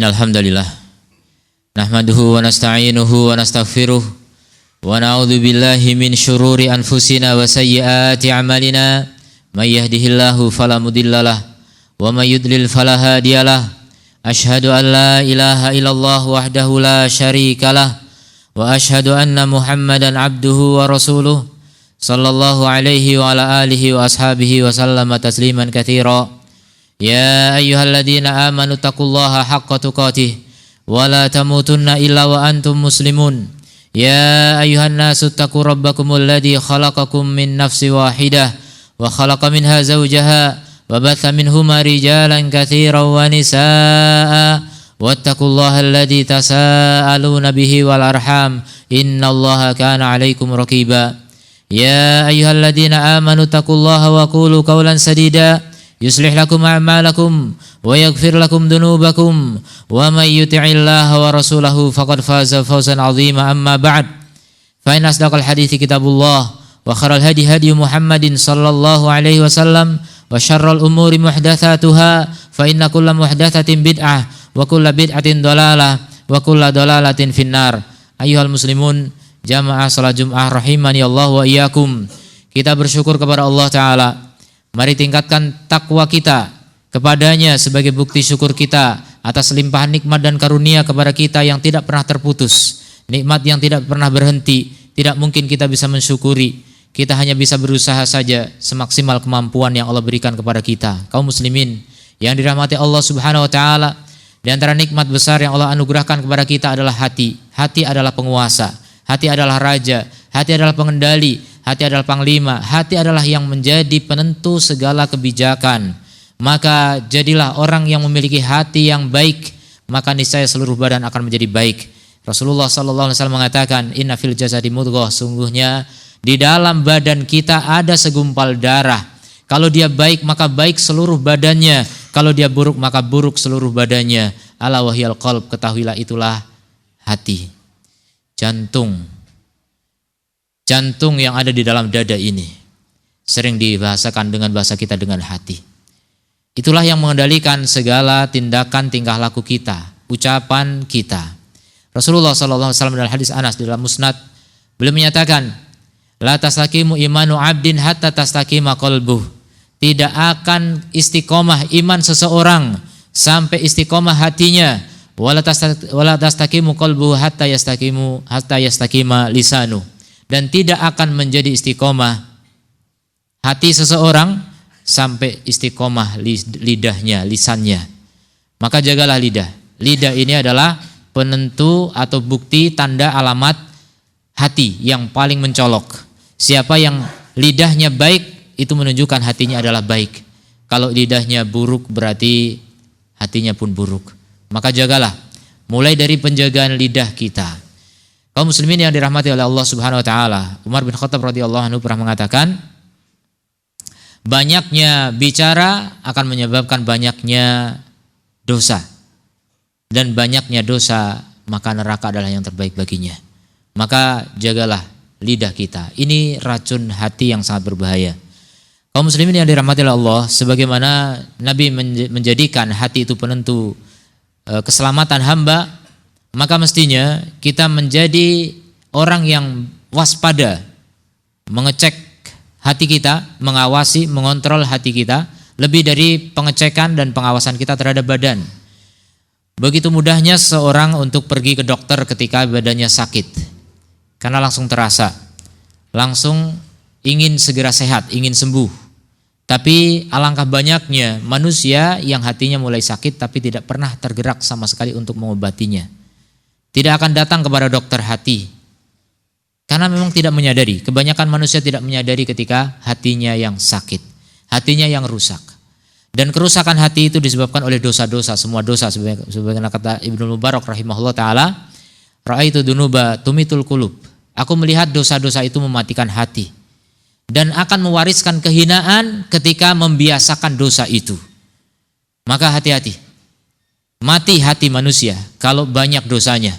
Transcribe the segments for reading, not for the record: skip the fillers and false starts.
Innal hamdalillah nahmaduhu wa nasta'inuhu wa nastaghfiruh wa na'udzu billahi min syururi anfusina wa sayyiati a'malina may yahdihillahu fala mudhillalah wa may yudlil fala hadiyalah asyhadu an la ilaha illallah wahdahu la syarikalah wa asyhadu anna Muhammadan abduhu wa rasuluh sallallahu alaihi wa ala alihi wa ashabihi wa sallama tasliman katsira. Ya ayyuhalladzina amanu taqullaha haqqa tuqatih wa la tamutunna illa wa antum muslimun. Ya ayyuhan nasu taqu rabbakumul ladzi khalaqakum min nafsin wahidah wa khalaqa minha zawjaha wa batha minhuma rijalan katsiran wa nisaa'a wattaqullaha alladzi tasaaluna bihi wal arham innallaha kana 'alaikum raqiba. Ya ayyuhalladzina amanu taqullaha wa qulu qawlan sadida yuslih lakum a'malakum wa yaghfir lakum dhunubakum wa may yuti'illaha wa rasulahu faqad faza fawzan 'azima. Amma ba'd, fa inna asdaqal hadithi kitabullah wa khairal hadi hadi Muhammadin sallallahu alaihi wasallam wa syarrul umuri muhdatsatuha fa inna kulla muhdatsatin bid'ah wa kulla bid'atin dhalalah wa kulla dhalalatin finnar. Ayyuhal muslimun jamaah salat Jumat rahimani Allah wa iyyakum. Kita bersyukur kepada Allah taala. Mari tingkatkan takwa kita kepadanya sebagai bukti syukur kita atas limpahan nikmat dan karunia kepada kita yang tidak pernah terputus, nikmat yang tidak pernah berhenti. Tidak mungkin kita bisa mensyukuri. Kita hanya bisa berusaha saja semaksimal kemampuan yang Allah berikan kepada kita. Kaum muslimin yang dirahmati Allah Subhanahu wa taala, di antara nikmat besar yang Allah anugerahkan kepada kita adalah hati. Hati adalah penguasa, hati adalah raja, hati adalah pengendali, hati adalah panglima, hati adalah yang menjadi penentu segala kebijakan. Maka jadilah orang yang memiliki hati yang baik, maka niscaya seluruh badan akan menjadi baik. Rasulullah sallallahu alaihi wasallam mengatakan, inna fil jasadi mudghah, sungguhnya di dalam badan kita ada segumpal darah. Kalau dia baik maka baik seluruh badannya, kalau dia buruk maka buruk seluruh badannya. Ala wahyal qalb, ketahuilah itulah hati. Jantung yang ada di dalam dada ini sering dibahasakan dengan bahasa kita dengan hati. Itulah yang mengendalikan segala tindakan tingkah laku kita, ucapan kita. Rasulullah sallallahu alaihi wasallam dalam hadis Anas dalam Musnad, beliau menyatakan, la tastaqimu imanu 'abdin hatta tastaqima qalbuh. Tidak akan istiqomah iman seseorang sampai istiqomah hatinya. Wala tastaqimu qalbuhu hatta yastaqima lisanu. Dan tidak akan menjadi istiqomah hati seseorang sampai istiqomah lidahnya, lisannya. Maka jagalah lidah. Lidah ini adalah penentu atau bukti tanda alamat hati yang paling mencolok. Siapa yang lidahnya baik, itu menunjukkan hatinya adalah baik. Kalau lidahnya buruk berarti hatinya pun buruk. Maka jagalah, mulai dari penjagaan lidah kita. Kaum muslimin yang dirahmati oleh Allah Subhanahu wa taala, Umar bin Khattab radhiyallahu anhu pernah mengatakan, banyaknya bicara akan menyebabkan banyaknya dosa. Dan banyaknya dosa, maka neraka adalah yang terbaik baginya. Maka jagalah lidah kita. Ini racun hati yang sangat berbahaya. Kaum muslimin yang dirahmati oleh Allah, sebagaimana Nabi menjadikan hati itu penentu keselamatan hamba, maka mestinya kita menjadi orang yang waspada, mengecek hati kita, mengawasi, mengontrol hati kita, lebih dari pengecekan dan pengawasan kita terhadap badan. Begitu mudahnya seorang untuk pergi ke dokter ketika badannya sakit, karena langsung terasa, langsung ingin segera sehat, ingin sembuh. Tapi alangkah banyaknya manusia yang hatinya mulai sakit tapi tidak pernah tergerak sama sekali untuk mengobatinya. Tidak akan datang kepada dokter hati karena memang tidak menyadari. Kebanyakan manusia tidak menyadari ketika hatinya yang sakit, hatinya yang rusak. Dan kerusakan hati itu disebabkan oleh dosa-dosa, semua dosa. Sebagaimana kata Ibnu Mubarak rahimahullah taala, ra'aitu dunuba tumitul qulub. Aku melihat dosa-dosa itu mematikan hati dan akan mewariskan kehinaan ketika membiasakan dosa itu. Maka hati-hati. Mati hati manusia kalau banyak dosanya.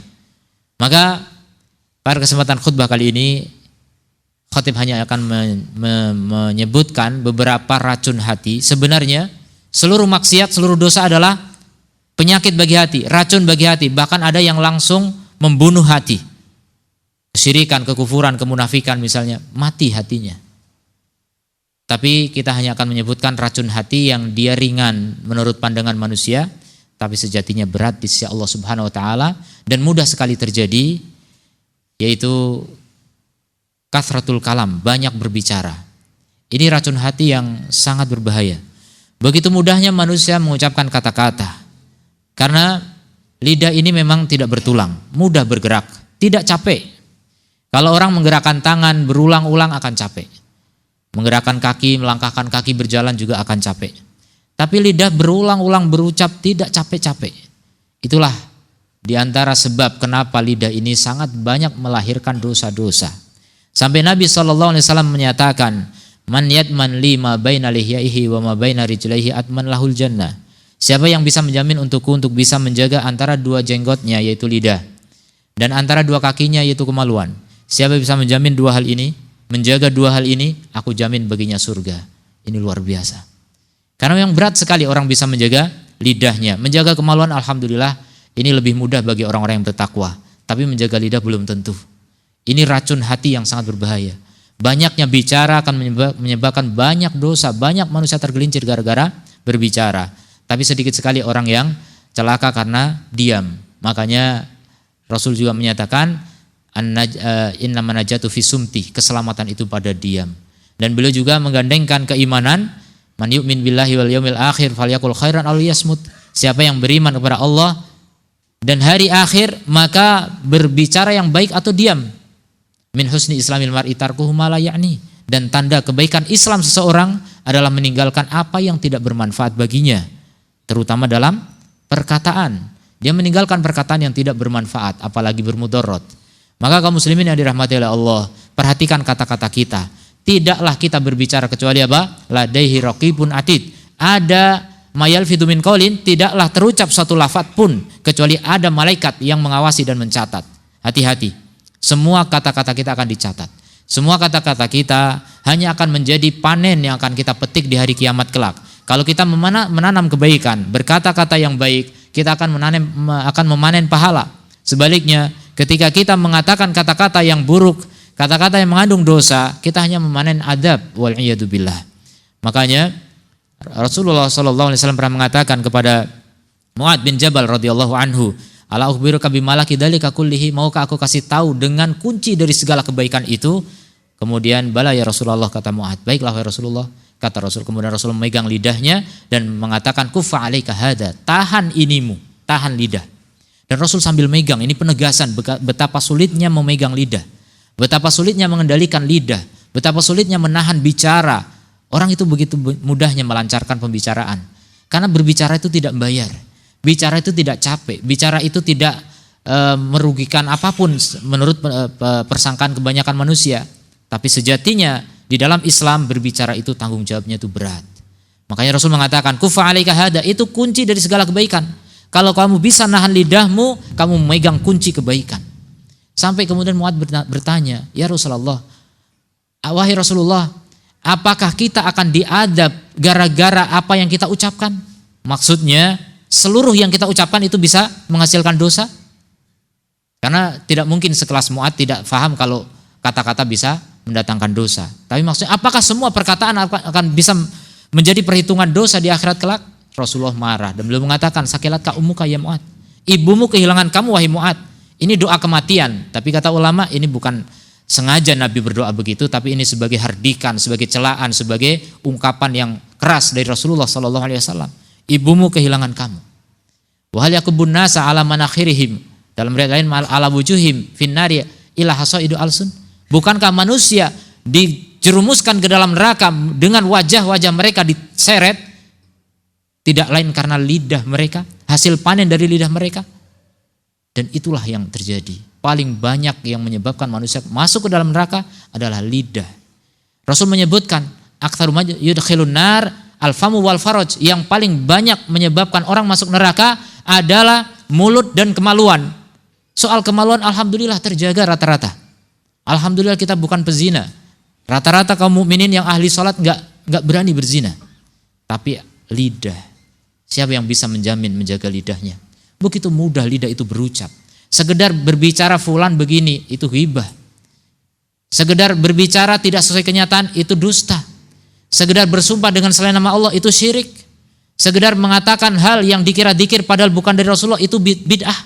Maka pada kesempatan khutbah kali ini, khatib hanya akan menyebutkan beberapa racun hati. Sebenarnya seluruh maksiat, seluruh dosa adalah penyakit bagi hati, racun bagi hati, bahkan ada yang langsung membunuh hati. Kesyirikan, kekufuran, kemunafikan misalnya, mati hatinya. Tapi kita hanya akan menyebutkan racun hati yang dia ringan menurut pandangan manusia, tapi sejatinya berat di sisi Allah Subhanahu wa taala dan mudah sekali terjadi, yaitu kathratul kalam, banyak berbicara. Ini racun hati yang sangat berbahaya. Begitu mudahnya manusia mengucapkan kata-kata. Karena lidah ini memang tidak bertulang, mudah bergerak, tidak capek. Kalau orang menggerakkan tangan berulang-ulang akan capek. Menggerakkan kaki, melangkahkan kaki, berjalan juga akan capek. Tapi lidah berulang-ulang berucap tidak capek-capek. Itulah diantara sebab kenapa lidah ini sangat banyak melahirkan dosa-dosa. Sampai Nabi SAW menyatakan, man yadman li ma baina lihyaihi wa ma baina rijlaihi atman lahul jannah. Siapa yang bisa menjamin untukku untuk bisa menjaga antara dua jenggotnya yaitu lidah dan antara dua kakinya yaitu kemaluan. Siapa bisa menjamin dua hal ini, menjaga dua hal ini, aku jamin baginya surga. Ini luar biasa. Karena yang berat sekali orang bisa menjaga lidahnya. Menjaga kemaluan alhamdulillah ini lebih mudah bagi orang-orang yang bertakwa. Tapi menjaga lidah belum tentu. Ini racun hati yang sangat berbahaya. Banyaknya bicara akan menyebabkan banyak dosa, banyak manusia tergelincir gara-gara berbicara. Tapi sedikit sekali orang yang celaka karena diam. Makanya Rasul juga menyatakan innaman najatu fi sumti, keselamatan itu pada diam. Dan beliau juga menggandengkan keimanan, man yu'min billahi wal yaumil akhir falyakul khairan aw liyasmut. Siapa yang beriman kepada Allah dan hari akhir maka berbicara yang baik atau diam. Min husni islamil mar'i tarkuhu ma la ya'ni. Dan tanda kebaikan Islam seseorang adalah meninggalkan apa yang tidak bermanfaat baginya, terutama dalam perkataan. Dia meninggalkan perkataan yang tidak bermanfaat, apalagi bermudarat. Maka kaum muslimin yang dirahmati oleh Allah, perhatikan kata-kata kita. Tidaklah kita berbicara kecuali apa? Ladaihi raqibun atid. Ada mayalfidu min qaulin, tidaklah terucap satu lafaz pun kecuali ada malaikat yang mengawasi dan mencatat. Hati-hati. Semua kata-kata kita akan dicatat. Semua kata-kata kita hanya akan menjadi panen yang akan kita petik di hari kiamat kelak. Kalau kita menanam kebaikan, berkata-kata yang baik, kita akan memanen pahala. Sebaliknya, ketika kita mengatakan kata-kata yang buruk, kata-kata yang mengandung dosa, kita hanya memanen adab. Wal'iyadu billah. Makanya Rasulullah SAW pernah mengatakan kepada Mu'ad bin Jabal radhiyallahu anhu, ala ukhbiruka bimalaki dzalika kullihi, maukah aku kasih tahu dengan kunci dari segala kebaikan itu? Kemudian bala ya Rasulullah, kata Mu'ad. Baiklah ya Rasulullah, kata Rasul. Kemudian Rasul memegang lidahnya dan mengatakan kufa alaika hada, tahan inimu, tahan lidah. Dan Rasul sambil megang, ini penegasan betapa sulitnya memegang lidah, betapa sulitnya mengendalikan lidah, betapa sulitnya menahan bicara. Orang itu begitu mudahnya melancarkan pembicaraan. Karena berbicara itu tidak membayar, bicara itu tidak capek, bicara itu tidak merugikan apapun menurut persangkaan kebanyakan manusia. Tapi sejatinya di dalam Islam berbicara itu tanggung jawabnya itu berat. Makanya Rasul mengatakan kufa alaika hada, itu kunci dari segala kebaikan. Kalau kamu bisa nahan lidahmu, kamu memegang kunci kebaikan. Sampai kemudian Mu'ad bertanya, ya Rasulullah, wahai Rasulullah, apakah kita akan diadab gara-gara apa yang kita ucapkan? Maksudnya seluruh yang kita ucapkan itu bisa menghasilkan dosa? Karena tidak mungkin sekelas Mu'ad tidak paham kalau kata-kata bisa mendatangkan dosa. Tapi maksudnya apakah semua perkataan akan bisa menjadi perhitungan dosa di akhirat kelak? Rasulullah marah dan beliau mengatakan sakilatka ummuka ya Mu'ad. Ibumu kehilangan kamu wahai Mu'ad. Ini doa kematian. Tapi kata ulama ini bukan sengaja Nabi berdoa begitu, tapi ini sebagai hardikan, sebagai celaan, sebagai ungkapan yang keras dari Rasulullah SAW. Ibumu kehilangan kamu. Wa hal yakubun nasa ala manakhirihim, dalam riwayat lain ala wujuhim finnari ila hasaidu alsun. Bukankah manusia dijerumuskan ke dalam neraka dengan wajah-wajah mereka diseret? Tidak lain karena lidah mereka, hasil panen dari lidah mereka. Dan itulah yang terjadi. Paling banyak yang menyebabkan manusia masuk ke dalam neraka adalah lidah. Rasul menyebutkan aktsaru ma yudkhilun nar al-famu wal faraj, yang paling banyak menyebabkan orang masuk neraka adalah mulut dan kemaluan. Soal kemaluan alhamdulillah terjaga rata-rata. Alhamdulillah kita bukan pezina. Rata-rata kaum mukminin yang ahli salat enggak berani berzina. Tapi lidah Siapa yang bisa menjamin menjaga lidahnya? Begitu mudah lidah itu berucap. Sekedar berbicara fulan begini, itu ghibah. Sekedar berbicara tidak sesuai kenyataan, itu dusta. Sekedar bersumpah dengan selain nama Allah, itu syirik. Sekedar mengatakan hal yang dikira dzikir padahal bukan dari Rasulullah, itu bid'ah.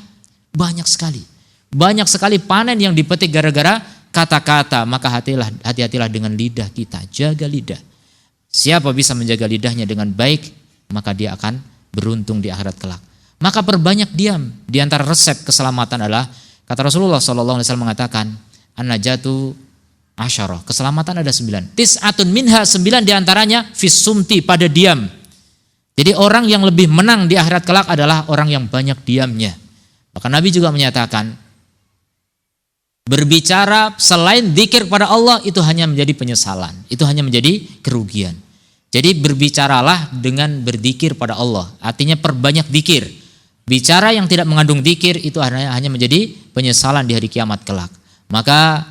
Banyak sekali. Banyak sekali panen yang dipetik gara-gara kata-kata. Maka hati-hatilah dengan lidah kita. Jaga lidah. Siapa bisa menjaga lidahnya dengan baik, maka dia akan beruntung di akhirat kelak. Maka perbanyak diam. Di antara resep keselamatan adalah, kata Rasulullah SAW mengatakan, an-najatu asyarah. Keselamatan ada 9. Tis'atun minha, 9 diantaranya fis sumti, pada diam. Jadi orang yang lebih menang di akhirat kelak adalah orang yang banyak diamnya. Maka Nabi juga menyatakan, berbicara selain dzikir pada Allah itu hanya menjadi penyesalan. Itu hanya menjadi kerugian. Jadi berbicaralah dengan berzikir pada Allah. Artinya perbanyak dzikir. Bicara yang tidak mengandung dzikir itu hanya menjadi penyesalan di hari kiamat kelak. Maka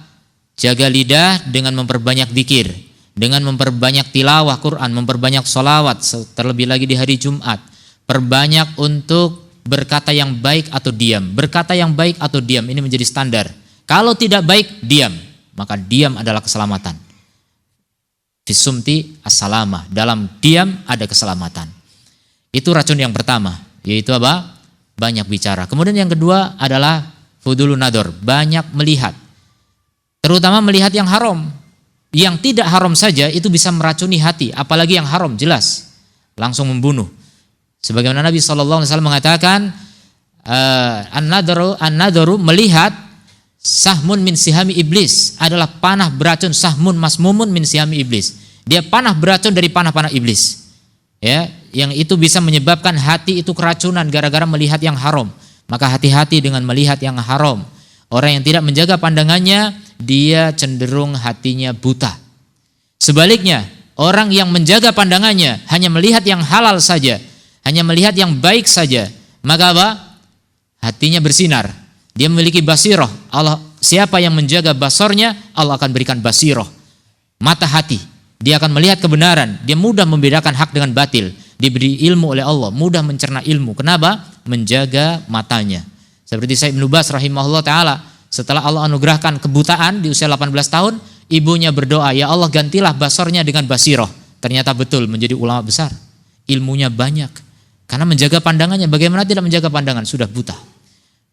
jaga lidah dengan memperbanyak dzikir, dengan memperbanyak tilawah Quran, memperbanyak sholawat, terlebih lagi di hari Jumat. Perbanyak untuk berkata yang baik atau diam. Berkata yang baik atau diam ini menjadi standar. Kalau tidak baik, diam. Maka diam adalah keselamatan. Fisumti as-salamah. Dalam diam ada keselamatan. Itu racun yang pertama, yaitu apa? Banyak bicara. Kemudian yang kedua adalah fudulun nador, banyak melihat. Terutama melihat yang haram. Yang tidak haram saja itu bisa meracuni hati, apalagi yang haram jelas langsung membunuh. Sebagaimana Nabi SAW mengatakan, an-nadaru melihat sahmun min sihami iblis, adalah panah beracun, sahmun masmumun min sihami iblis. Dia panah beracun dari panah-panah iblis. Ya, yang itu bisa menyebabkan hati itu keracunan gara-gara melihat yang haram. Maka hati-hati dengan melihat yang haram. Orang yang tidak menjaga pandangannya, dia cenderung hatinya buta. Sebaliknya, orang yang menjaga pandangannya hanya melihat yang halal saja, hanya melihat yang baik saja, maka apa? Hatinya bersinar. Dia memiliki basirah. Allah, siapa yang menjaga basornya, Allah akan berikan basirah, mata hati. Dia akan melihat kebenaran. Dia mudah membedakan hak dengan batil. Diberi ilmu oleh Allah, mudah mencerna ilmu. Kenapa? Menjaga matanya. Seperti Syekh Ibnu Baz rahimahullah ta'ala, setelah Allah anugerahkan kebutaan di usia 18 tahun, ibunya berdoa, ya Allah gantilah basornya dengan basirah. Ternyata betul menjadi ulama besar. Ilmunya banyak. Karena menjaga pandangannya. Bagaimana tidak menjaga pandangan? Sudah buta.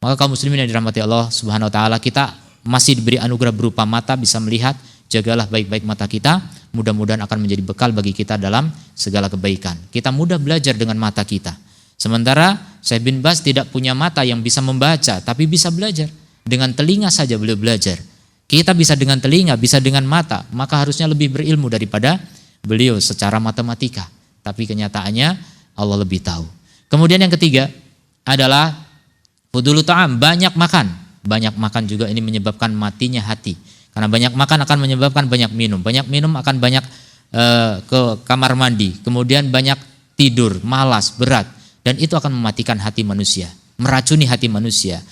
Maka kaum muslimin yang dirahmati Allah subhanahu wa ta'ala, kita masih diberi anugerah berupa mata, bisa melihat. Jagalah baik-baik mata kita, mudah-mudahan akan menjadi bekal bagi kita dalam segala kebaikan. Kita mudah belajar dengan mata kita. Sementara Syekh bin Baz tidak punya mata yang bisa membaca, tapi bisa belajar. Dengan telinga saja beliau belajar. Kita bisa dengan telinga, bisa dengan mata, maka harusnya lebih berilmu daripada beliau secara matematika. Tapi kenyataannya Allah lebih tahu. Kemudian yang ketiga adalah fudulu ta'am, banyak makan. Banyak makan juga ini menyebabkan matinya hati. Karena banyak makan akan menyebabkan banyak minum. Banyak minum akan banyak ke kamar mandi. Kemudian banyak tidur, malas, berat. Dan itu akan mematikan hati manusia. Meracuni hati manusia.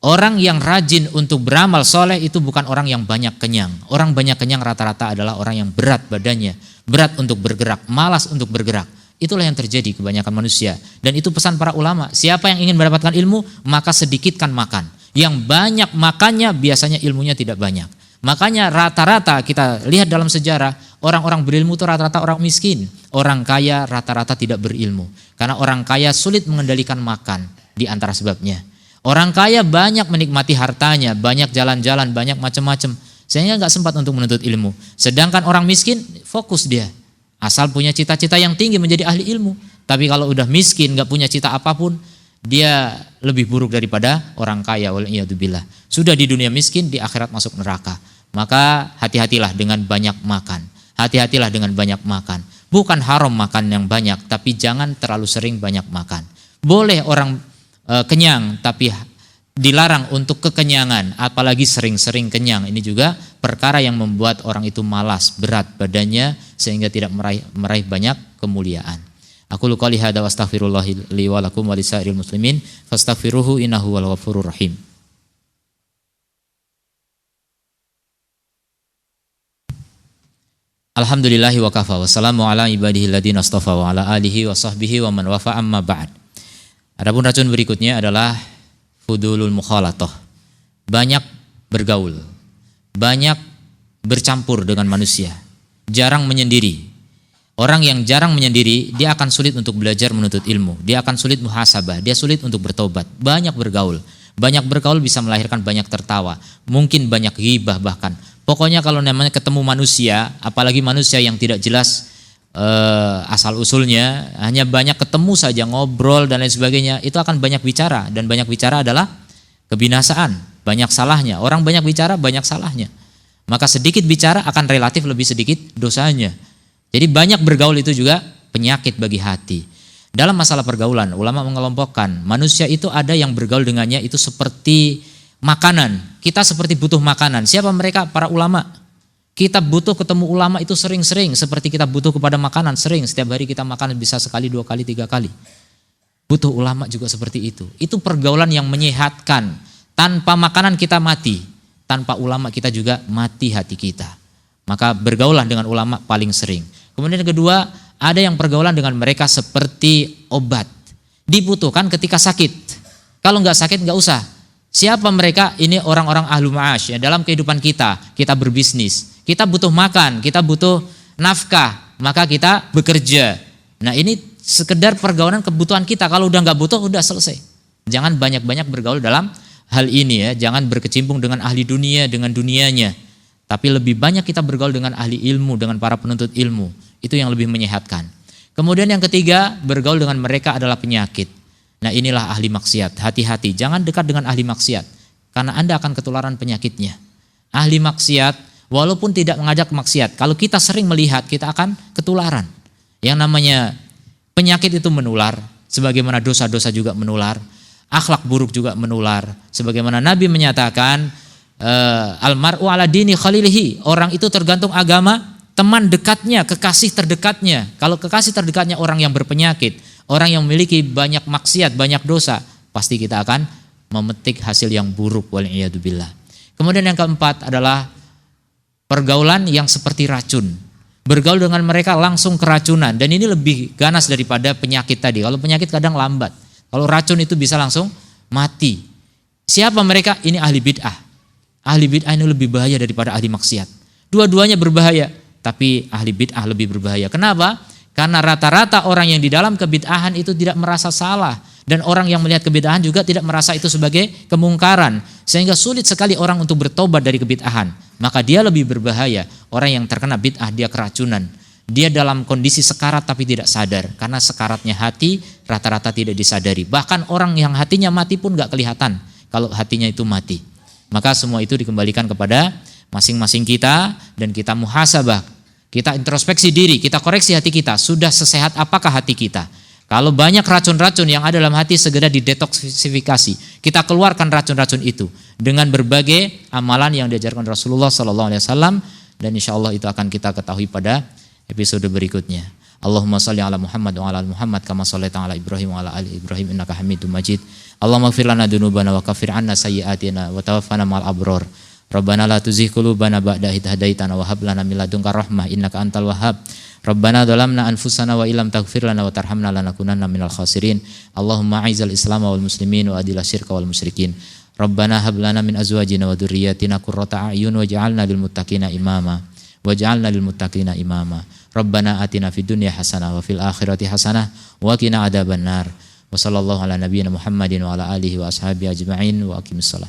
Orang yang rajin untuk beramal soleh itu bukan orang yang banyak kenyang. Orang banyak kenyang rata-rata adalah orang yang berat badannya. Berat untuk bergerak, malas untuk bergerak. Itulah yang terjadi kebanyakan manusia. Dan itu pesan para ulama. Siapa yang ingin mendapatkan ilmu, maka sedikitkan makan. Yang banyak makannya biasanya ilmunya tidak banyak. Makanya rata-rata kita lihat dalam sejarah, orang-orang berilmu itu rata-rata orang miskin. Orang kaya rata-rata tidak berilmu. Karena orang kaya sulit mengendalikan makan di antara sebabnya. Orang kaya banyak menikmati hartanya, banyak jalan-jalan, banyak macam-macam. Sehingga nggak sempat untuk menuntut ilmu. Sedangkan orang miskin fokus dia. Asal punya cita-cita yang tinggi menjadi ahli ilmu. Tapi kalau udah miskin, nggak punya cita apapun, dia lebih buruk daripada orang kaya. Waliyadzubillah. Sudah di dunia miskin, di akhirat masuk neraka. Maka hati-hatilah dengan banyak makan. Hati-hatilah dengan banyak makan. Bukan haram makan yang banyak, tapi jangan terlalu sering banyak makan. Boleh orang kenyang, tapi dilarang untuk kekenyangan, apalagi sering-sering kenyang. Ini juga perkara yang membuat orang itu malas, berat badannya, sehingga tidak meraih banyak kemuliaan. Aku qouli hadza wa astaghfirullah li wa lakum wa lisairil muslimin fastaghfiruhu innahu wal ghafurur rahim. Alhamdulillahi wa kafa wa salamu ala ibadihi alladhina astafa wa ala alihi wa sahbihi wa man wafa amma ba'd. Adapun racun berikutnya adalah fudulul mukhalatah. Banyak bergaul, banyak bercampur dengan manusia, jarang menyendiri. Orang yang jarang menyendiri, dia akan sulit untuk belajar menuntut ilmu, dia akan sulit muhasabah, dia sulit untuk bertobat. Banyak bergaul. Banyak bergaul bisa melahirkan banyak tertawa, mungkin banyak ghibah bahkan. Pokoknya kalau namanya ketemu manusia, apalagi manusia yang tidak jelas asal usulnya, hanya banyak ketemu saja ngobrol dan lain sebagainya, itu akan banyak bicara, dan banyak bicara adalah kebinasaan, banyak salahnya. Orang banyak bicara banyak salahnya. Maka sedikit bicara akan relatif lebih sedikit dosanya. Jadi banyak bergaul itu juga penyakit bagi hati. Dalam masalah pergaulan, ulama mengelompokkan manusia itu ada yang bergaul dengannya itu seperti makanan. Kita seperti butuh makanan. Siapa mereka? Para ulama. Kita butuh ketemu ulama itu sering-sering, seperti kita butuh kepada makanan sering. Setiap hari kita makan bisa sekali, 2 kali, 3 kali. Butuh ulama juga seperti itu. Itu pergaulan yang menyehatkan. Tanpa makanan kita mati. Tanpa ulama kita juga mati hati kita. Maka bergaulah dengan ulama paling sering. Kemudian yang kedua, ada yang pergaulan dengan mereka seperti obat. Dibutuhkan ketika sakit. Kalau nggak sakit nggak usah. Siapa mereka? Ini orang-orang ahlu ma'ash ya. Dalam kehidupan kita berbisnis, kita butuh makan, kita butuh nafkah, maka kita bekerja. Nah ini sekedar pergaulan kebutuhan kita. Kalau udah nggak butuh, udah selesai. Jangan banyak-banyak bergaul dalam hal ini ya. Jangan berkecimpung dengan ahli dunia, dengan dunianya. Tapi lebih banyak kita bergaul dengan ahli ilmu, dengan para penuntut ilmu. Itu yang lebih menyehatkan. Kemudian yang ketiga, bergaul dengan mereka adalah penyakit. Nah inilah ahli maksiat, hati-hati, jangan dekat dengan ahli maksiat, karena Anda akan ketularan penyakitnya. Ahli maksiat, walaupun tidak mengajak maksiat, kalau kita sering melihat, kita akan ketularan. Yang namanya penyakit itu menular, sebagaimana dosa-dosa juga menular, akhlak buruk juga menular. Sebagaimana Nabi menyatakan, almar'u ala dini khalilihi, orang itu tergantung agama teman dekatnya, kekasih terdekatnya. Kalau kekasih terdekatnya orang yang berpenyakit, orang yang memiliki banyak maksiat, banyak dosa, pasti kita akan memetik hasil yang buruk, wal'iyadzubillah. Kemudian yang keempat adalah pergaulan yang seperti racun. Bergaul dengan mereka langsung keracunan, dan ini lebih ganas daripada penyakit tadi. Kalau penyakit kadang lambat, kalau racun itu bisa langsung mati. Siapa mereka? Ini ahli bid'ah. Ahli bid'ah ini lebih bahaya daripada ahli maksiat. Dua-duanya berbahaya, tapi ahli bid'ah lebih berbahaya. Kenapa? Karena rata-rata orang yang di dalam kebid'ahan itu tidak merasa salah, dan orang yang melihat kebid'ahan juga tidak merasa itu sebagai kemungkaran, sehingga sulit sekali orang untuk bertobat dari kebid'ahan. Maka dia lebih berbahaya. Orang yang terkena bid'ah dia keracunan. Dia dalam kondisi sekarat tapi tidak sadar, karena sekaratnya hati rata-rata tidak disadari. Bahkan orang yang hatinya mati pun gak kelihatan kalau hatinya itu mati. Maka semua itu dikembalikan kepada masing-masing kita, dan kita muhasabah. Kita introspeksi diri, kita koreksi hati kita, sudah sesehat apakah hati kita. Kalau banyak racun-racun yang ada dalam hati, segera didetoksifikasi. Kita keluarkan racun-racun itu dengan berbagai amalan yang diajarkan Rasulullah SAW, dan insya Allah itu akan kita ketahui pada episode berikutnya. Allahumma salli ala Muhammad wa ala ali Muhammad kama shallaita ala Ibrahim wa ala ali Ibrahim innaka Hamidum Majid. Allahumma ighfir lana dzunubana wa kaffir 'anna sayyi'atina wa tawaffana ma'al abrar. Rabbana la tuzigh qulubana ba'da idh hadaitana wa hab lana min ladunka rahmah innaka antal wahhab. Rabbana dhalamna anfusana wa illam taghfir lana wa tarhamna lanakunanna minal khasirin. Allahumma a'izzal Islam wal muslimin wa adil asyirka wal musyrikin. Rabbana hab lana min azwajina wa dhurriyyatina qurrata a'yun waj'alna lil muttaqina imama. Waj'alna lil muttaqina imama. Rabbana atina fid dunya hasanah wa fil akhirati hasanah wa qina adzabannar. Wa sallallahu ala nabiyyina Muhammadin wa ala alihi wa ashabihi ajma'in wa aqimissalah.